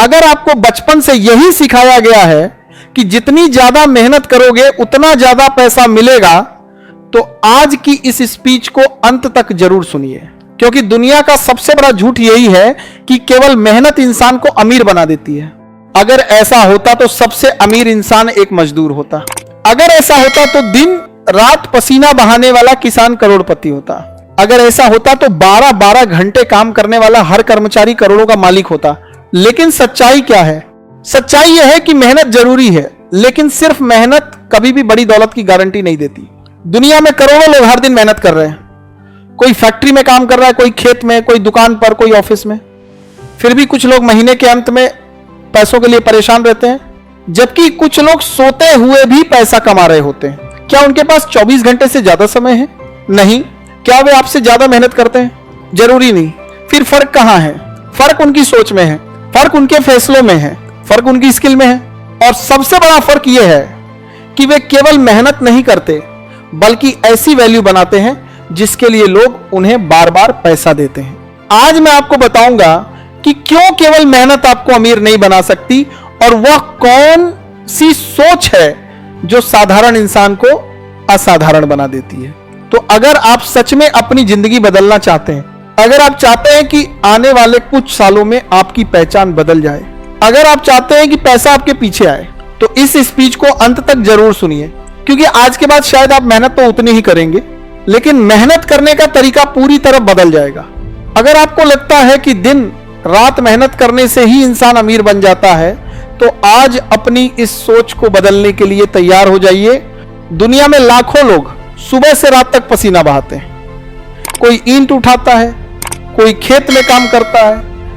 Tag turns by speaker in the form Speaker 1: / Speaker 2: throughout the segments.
Speaker 1: अगर आपको बचपन से यही सिखाया गया है कि जितनी ज्यादा मेहनत करोगे उतना ज्यादा पैसा मिलेगा, तो आज की इस स्पीच को अंत तक जरूर सुनिए, क्योंकि दुनिया का सबसे बड़ा झूठ यही है कि केवल मेहनत इंसान को अमीर बना देती है। अगर ऐसा होता तो सबसे अमीर इंसान एक मजदूर होता। अगर ऐसा होता तो दिन रात पसीना बहाने वाला किसान करोड़पति होता। अगर ऐसा होता तो 12-12 घंटे काम करने वाला हर कर्मचारी करोड़ों का मालिक होता। लेकिन सच्चाई क्या है? सच्चाई यह है कि मेहनत जरूरी है, लेकिन सिर्फ मेहनत कभी भी बड़ी दौलत की गारंटी नहीं देती। दुनिया में करोड़ों लोग हर दिन मेहनत कर रहे हैं। कोई फैक्ट्री में काम कर रहा है, कोई खेत में, कोई दुकान पर, कोई ऑफिस में। फिर भी कुछ लोग महीने के अंत में पैसों के लिए परेशान रहते हैं, जबकि कुछ लोग सोते हुए भी पैसा कमा रहे होते हैं। क्या उनके पास 24 घंटे से ज्यादा समय है? नहीं। क्या वे आपसे ज्यादा मेहनत करते हैं? जरूरी नहीं। फिर फर्क कहां है? फर्क उनकी सोच में है, फर्क उनके फैसलों में है, फर्क उनकी स्किल में है। और सबसे बड़ा फर्क यह है कि वे केवल मेहनत नहीं करते, बल्कि ऐसी वैल्यू बनाते हैं जिसके लिए लोग उन्हें बार बार पैसा देते हैं। आज मैं आपको बताऊंगा कि क्यों केवल मेहनत आपको अमीर नहीं बना सकती, और वह कौन सी सोच है जो साधारण इंसान को असाधारण बना देती है। तो अगर आप सच में अपनी जिंदगी बदलना चाहते हैं, अगर आप चाहते हैं कि आने वाले कुछ सालों में आपकी पहचान बदल जाए, अगर आप चाहते हैं कि पैसा आपके पीछे आए, तो इस स्पीच को अंत तक जरूर सुनिए, क्योंकि आज के बाद शायद आप मेहनत तो उतनी ही करेंगे, लेकिन मेहनत करने का तरीका पूरी तरह बदल जाएगा। अगर आपको लगता है कि दिन रात मेहनत करने से ही इंसान अमीर बन जाता है, तो आज अपनी इस सोच को बदलने के लिए तैयार हो जाइए। दुनिया में लाखों लोग सुबह से रात तक पसीना बहाते हैं। कोई ईंट उठाता है, कोई खेत में काम करता है,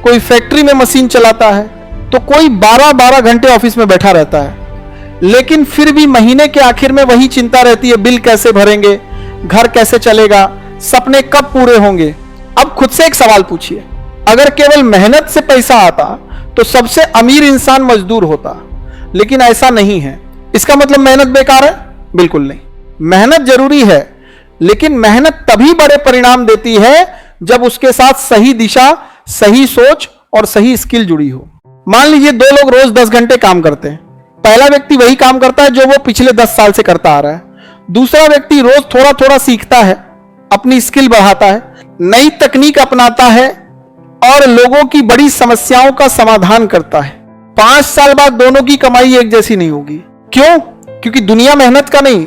Speaker 1: कोई फैक्ट्री में मशीन चलाता है, तो कोई 12-12 घंटे ऑफिस में बैठा रहता है। लेकिन फिर भी महीने के आखिर में वही चिंता रहती है, बिल कैसे भरेंगे, घर कैसे चलेगा, सपने कब पूरे होंगे। अब खुद से एक सवाल पूछिए, अगर केवल मेहनत से पैसा आता तो सबसे अमीर इंसान मजदूर होता, लेकिन ऐसा नहीं है। इसका मतलब मेहनत बेकार है? बिल्कुल नहीं। मेहनत जरूरी है, लेकिन मेहनत तभी बड़े परिणाम देती है जब उसके साथ सही दिशा, सही सोच और सही स्किल जुड़ी हो। मान लीजिए 2 लोग रोज 10 घंटे काम करते हैं। पहला व्यक्ति वही काम करता है जो वो पिछले 10 साल से करता आ रहा है। दूसरा व्यक्ति रोज थोड़ा थोड़ा सीखता है, अपनी स्किल बढ़ाता है, नई तकनीक अपनाता है और लोगों की बड़ी समस्याओं का समाधान करता है। 5 साल बाद दोनों की कमाई एक जैसी नहीं होगी। क्यों? क्योंकि दुनिया मेहनत का नहीं,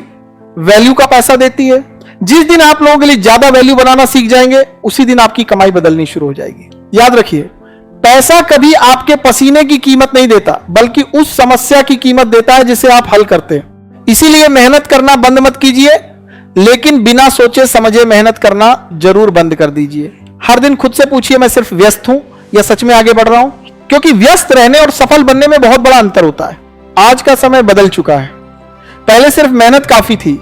Speaker 1: वैल्यू का पैसा देती है। जिस दिन आप लोगों के लिए ज्यादा वैल्यू बनाना सीख जाएंगे, उसी दिन आपकी कमाई बदलनी शुरू हो जाएगी। याद रखिए, पैसा कभी आपके पसीने की कीमत नहीं देता, बल्कि उस समस्या की कीमत देता है जिसे आप हल करते हैं। इसीलिए मेहनत करना बंद मत कीजिए, लेकिन बिना सोचे समझे मेहनत करना जरूर बंद कर दीजिए। हर दिन खुद से पूछिए, मैं सिर्फ व्यस्त हूं या सच में आगे बढ़ रहा हूं? क्योंकि व्यस्त रहने और सफल बनने में बहुत बड़ा अंतर होता है। आज का समय बदल चुका है। पहले सिर्फ मेहनत काफी थी,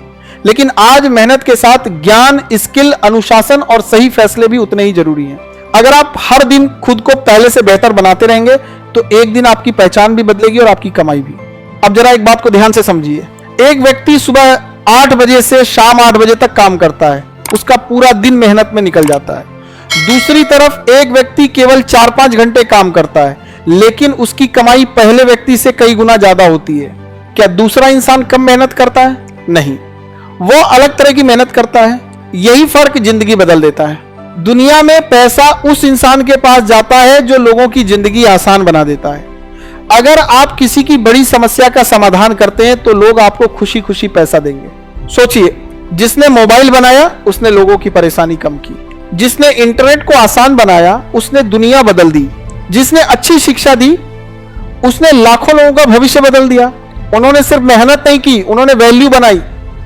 Speaker 1: लेकिन आज मेहनत के साथ ज्ञान, स्किल, अनुशासन और सही फैसले भी उतने ही जरूरी हैं। अगर आप हर दिन खुद को पहले से बेहतर बनाते रहेंगे, तो एक दिन आपकी पहचान भी बदलेगी और आपकी कमाई भी। अब जरा एक बात को ध्यान से समझिए। एक व्यक्ति सुबह 8 बजे से शाम 8 बजे तक काम करता है, उसका पूरा दिन मेहनत में निकल जाता है। दूसरी तरफ एक व्यक्ति केवल 4-5 घंटे काम करता है, लेकिन उसकी कमाई पहले व्यक्ति से कई गुना ज्यादा होती है। क्या दूसरा इंसान कम मेहनत करता है? नहीं, वो अलग तरह की मेहनत करता है। यही फर्क जिंदगी बदल देता है। दुनिया में पैसा उस इंसान के पास जाता है जो लोगों की जिंदगी आसान बना देता है। अगर आप किसी की बड़ी समस्या का समाधान करते हैं, तो लोग आपको खुशी खुशी पैसा देंगे। सोचिए, जिसने मोबाइल बनाया उसने लोगों की परेशानी कम की, जिसने इंटरनेट को आसान बनाया उसने दुनिया बदल दी, जिसने अच्छी शिक्षा दी उसने लाखों लोगों का भविष्य बदल दिया। उन्होंने सिर्फ मेहनत नहीं की, उन्होंने वैल्यू बनाई।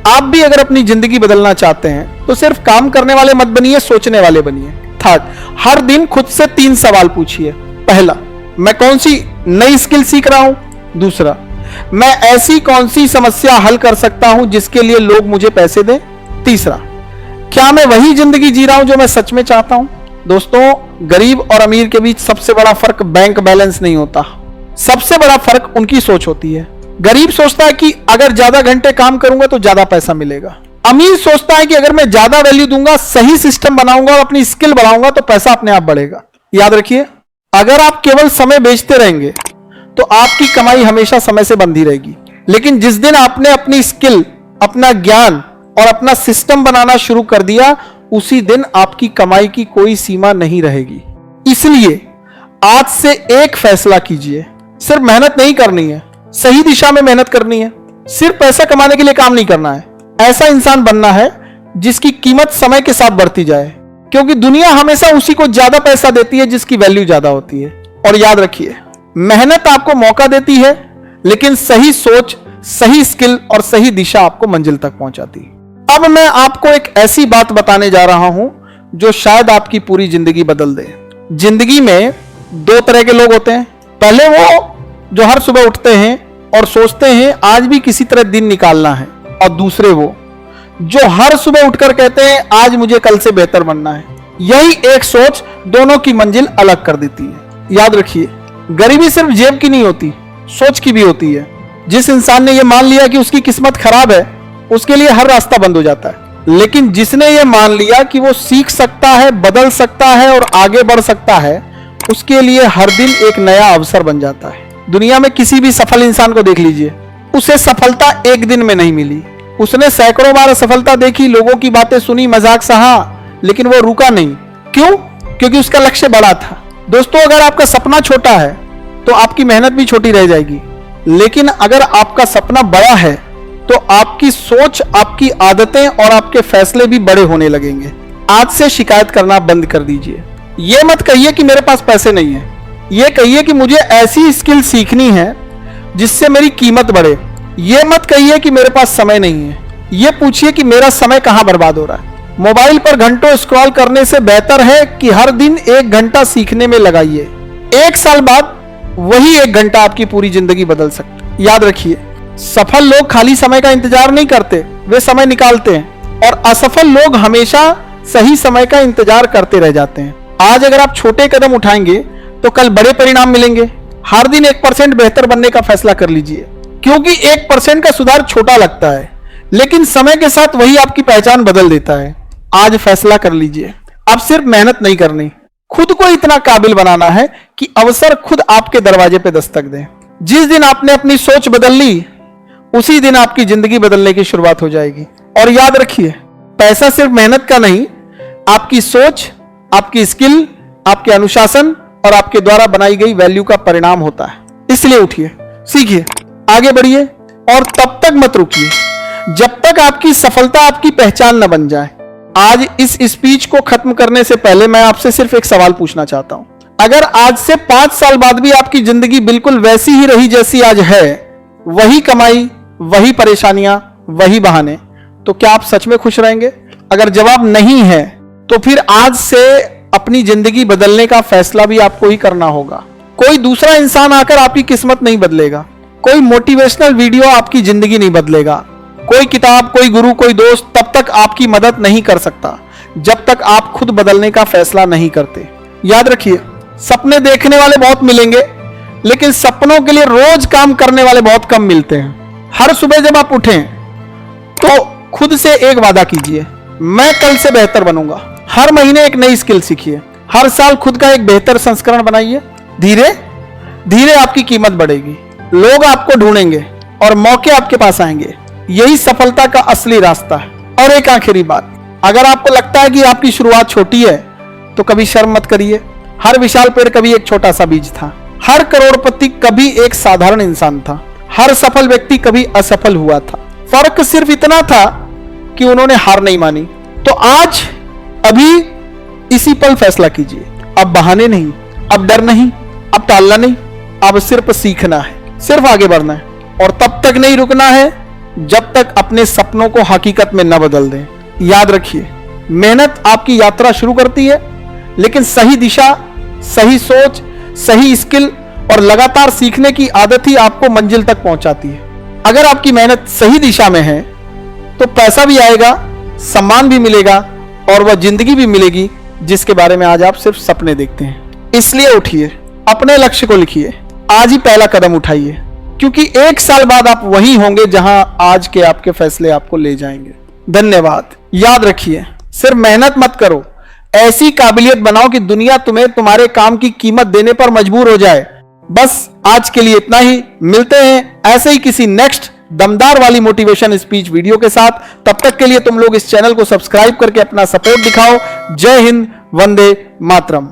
Speaker 1: आप भी अगर अपनी जिंदगी बदलना चाहते हैं, तो सिर्फ काम करने वाले मत बनिए, सोचने वाले बनिए। थर्ड, हर दिन खुद से 3 सवाल पूछिए। पहला, मैं कौन सी नई स्किल सीख रहा हूं? दूसरा, मैं ऐसी कौन सी समस्या हल कर सकता हूं जिसके लिए लोग मुझे पैसे दें? तीसरा, क्या मैं वही जिंदगी जी रहा हूं जो मैं सच में चाहता हूं? दोस्तों, गरीब और अमीर के बीच सबसे बड़ा फर्क बैंक बैलेंस नहीं होता, सबसे बड़ा फर्क उनकी सोच होती है। गरीब सोचता है कि अगर ज्यादा घंटे काम करूंगा तो ज्यादा पैसा मिलेगा। अमीर सोचता है कि अगर मैं ज्यादा वैल्यू दूंगा, सही सिस्टम बनाऊंगा और अपनी स्किल बढ़ाऊंगा, तो पैसा अपने आप बढ़ेगा। याद रखिए, अगर आप केवल समय बेचते रहेंगे तो आपकी कमाई हमेशा समय से बंधी रहेगी। लेकिन जिस दिन आपने अपनी स्किल, अपना ज्ञान और अपना सिस्टम बनाना शुरू कर दिया, उसी दिन आपकी कमाई की कोई सीमा नहीं रहेगी। इसलिए आज से एक फैसला कीजिए, सिर्फ मेहनत नहीं करनी है, सही दिशा में मेहनत करनी है। सिर्फ पैसा कमाने के लिए काम नहीं करना है। ऐसा इंसान बनना है जिसकी कीमत समय के साथ बढ़ती जाए, क्योंकि दुनिया हमेशा उसी को ज्यादा पैसा देती है जिसकी वैल्यू ज्यादा होती है। और याद रखिए, मेहनत आपको मौका देती है, लेकिन सही सोच, सही स्किल और सही दिशा आपको मंजिल तक पहुंचाती है। अब मैं आपको एक ऐसी बात बताने जा रहा हूं जो शायद आपकी पूरी जिंदगी बदल दे। जिंदगी में दो तरह के लोग होते हैं। पहले वो जो हर सुबह उठते हैं और सोचते हैं आज भी किसी तरह दिन निकालना है, और दूसरे वो जो हर सुबह उठकर कहते हैं आज मुझे कल से बेहतर बनना है। यही एक सोच दोनों की मंजिल अलग कर देती है। याद रखिए, गरीबी सिर्फ जेब की नहीं होती, सोच की भी होती है। जिस इंसान ने यह मान लिया कि उसकी किस्मत खराब है, उसके लिए हर रास्ता बंद हो जाता है। लेकिन जिसने यह मान लिया कि वो सीख सकता है, बदल सकता है और आगे बढ़ सकता है, उसके लिए हर दिन एक नया अवसर बन जाता है। दुनिया में किसी भी सफल इंसान को देख लीजिए, उसे सफलता एक दिन में नहीं मिली। उसने सैकड़ों बार असफलता देखी, लोगों की बातें सुनी, मजाक सहा, लेकिन वो रुका नहीं। क्यों? क्योंकि उसका लक्ष्य बड़ा था। दोस्तों, अगर आपका सपना छोटा है तो आपकी मेहनत भी छोटी रह जाएगी। लेकिन अगर आपका सपना बड़ा है तो आपकी सोच, आपकी आदतें और आपके फैसले भी बड़े होने लगेंगे। आज से शिकायत करना बंद कर दीजिए। ये मत कहिए कि मेरे पास पैसे नहीं है, ये कहिए कि मुझे ऐसी स्किल सीखनी है जिससे मेरी कीमत बढ़े। ये मत कहिए कि मेरे पास समय नहीं है, ये पूछिए कि मेरा समय कहां बर्बाद हो रहा है। मोबाइल पर घंटों स्क्रॉल करने से बेहतर है कि हर दिन 1 घंटा सीखने में लगाइए। 1 साल बाद वही 1 घंटा आपकी पूरी जिंदगी बदल सकता है। याद रखिए, सफल लोग खाली समय का इंतजार नहीं करते, वे समय निकालते हैं। और असफल लोग हमेशा सही समय का इंतजार करते रह जाते हैं। आज अगर आप छोटे कदम उठाएंगे तो कल बड़े परिणाम मिलेंगे। हर दिन 1% बेहतर बनने का फैसला कर लीजिए, क्योंकि 1% का सुधार छोटा लगता है, लेकिन समय के साथ वही आपकी पहचान बदल देता है। आज फैसला कर लीजिए, अब सिर्फ मेहनत नहीं करनी, खुद को इतना काबिल बनाना है कि अवसर खुद आपके दरवाजे पे दस्तक दे। जिस दिन आपने अपनी सोच बदल ली, उसी दिन आपकी जिंदगी बदलने की शुरुआत हो जाएगी। और याद रखिए, पैसा सिर्फ मेहनत का नहीं, आपकी सोच, आपकी स्किल, आपके अनुशासन और आपके द्वारा बनाई गई वैल्यू का परिणाम होता है। इसलिए उठिए, सीखिए, आगे बढ़िए और तब तक मत रुकिए जब तक आपकी सफलता आपकी पहचान न बन जाए। आज इस स्पीच को खत्म करने से पहले मैं आपसे सिर्फ एक सवाल पूछना चाहता हूं। अगर आज से 5 साल बाद भी आपकी जिंदगी बिल्कुल वैसी ही रही जैसी आज है, वही कमाई, वही परेशानियां, वही बहाने, तो क्या आप सच में खुश रहेंगे? अगर जवाब नहीं है तो फिर आज से अपनी जिंदगी बदलने का फैसला भी आपको ही करना होगा। कोई दूसरा इंसान आकर आपकी किस्मत नहीं बदलेगा, कोई मोटिवेशनल वीडियो आपकी जिंदगी नहीं बदलेगा, कोई किताब, कोई गुरु, कोई दोस्त तब तक आपकी मदद नहीं कर सकता जब तक आप खुद बदलने का फैसला नहीं करते। याद रखिए, सपने देखने वाले बहुत मिलेंगे, लेकिन सपनों के लिए रोज काम करने वाले बहुत कम मिलते हैं। हर सुबह जब आप उठें तो खुद से एक वादा कीजिए, मैं कल से बेहतर बनूंगा। हर महीने एक नई स्किल सीखिए, हर साल खुद का एक बेहतर संस्करण बनाइए। धीरे धीरे आपकी कीमत बढ़ेगी, लोग आपको ढूंढेंगे और मौके आपके पास आएंगे। यही सफलता का असली रास्ता है। और एक आखिरी बात, अगर आपको लगता है कि आपकी शुरुआत छोटी है तो कभी शर्म मत करिए। हर विशाल पेड़ कभी एक छोटा सा बीज था, हर करोड़पति कभी एक साधारण इंसान था, हर सफल व्यक्ति कभी असफल हुआ था। फर्क सिर्फ इतना था कि उन्होंने हार नहीं मानी। तो आज अभी इसी पल फैसला कीजिए, अब बहाने नहीं, अब डर नहीं, अब टालना नहीं, अब सिर्फ सीखना है, सिर्फ आगे बढ़ना है। और तब तक नहीं रुकना है जब तक अपने सपनों को हकीकत में न बदल दें। याद रखिए, मेहनत आपकी यात्रा शुरू करती है, लेकिन सही दिशा, सही सोच, सही स्किल और लगातार सीखने की आदत ही आपको मंजिल तक पहुंचाती है। अगर आपकी मेहनत सही दिशा में है तो पैसा भी आएगा, सम्मान भी मिलेगा और वह जिंदगी भी मिलेगी जिसके बारे में आज आप सिर्फ सपने देखते हैं। इसलिए उठिए, अपने लक्ष्य को लिखिए, आज ही पहला कदम उठाइए, क्योंकि 1 साल बाद आप वही होंगे जहां आज के आपके फैसले आपको ले जाएंगे। धन्यवाद। याद रखिए, सिर्फ मेहनत मत करो, ऐसी काबिलियत बनाओ कि दुनिया तुम्हें तुम्हारे काम की कीमत देने पर मजबूर हो जाए। बस आज के लिए इतना ही, मिलते हैं ऐसे ही किसी नेक्स्ट दमदार वाली मोटिवेशन स्पीच वीडियो के साथ। तब तक के लिए तुम लोग इस चैनल को सब्सक्राइब करके अपना सपोर्ट दिखाओ। जय हिंद, वंदे मातरम।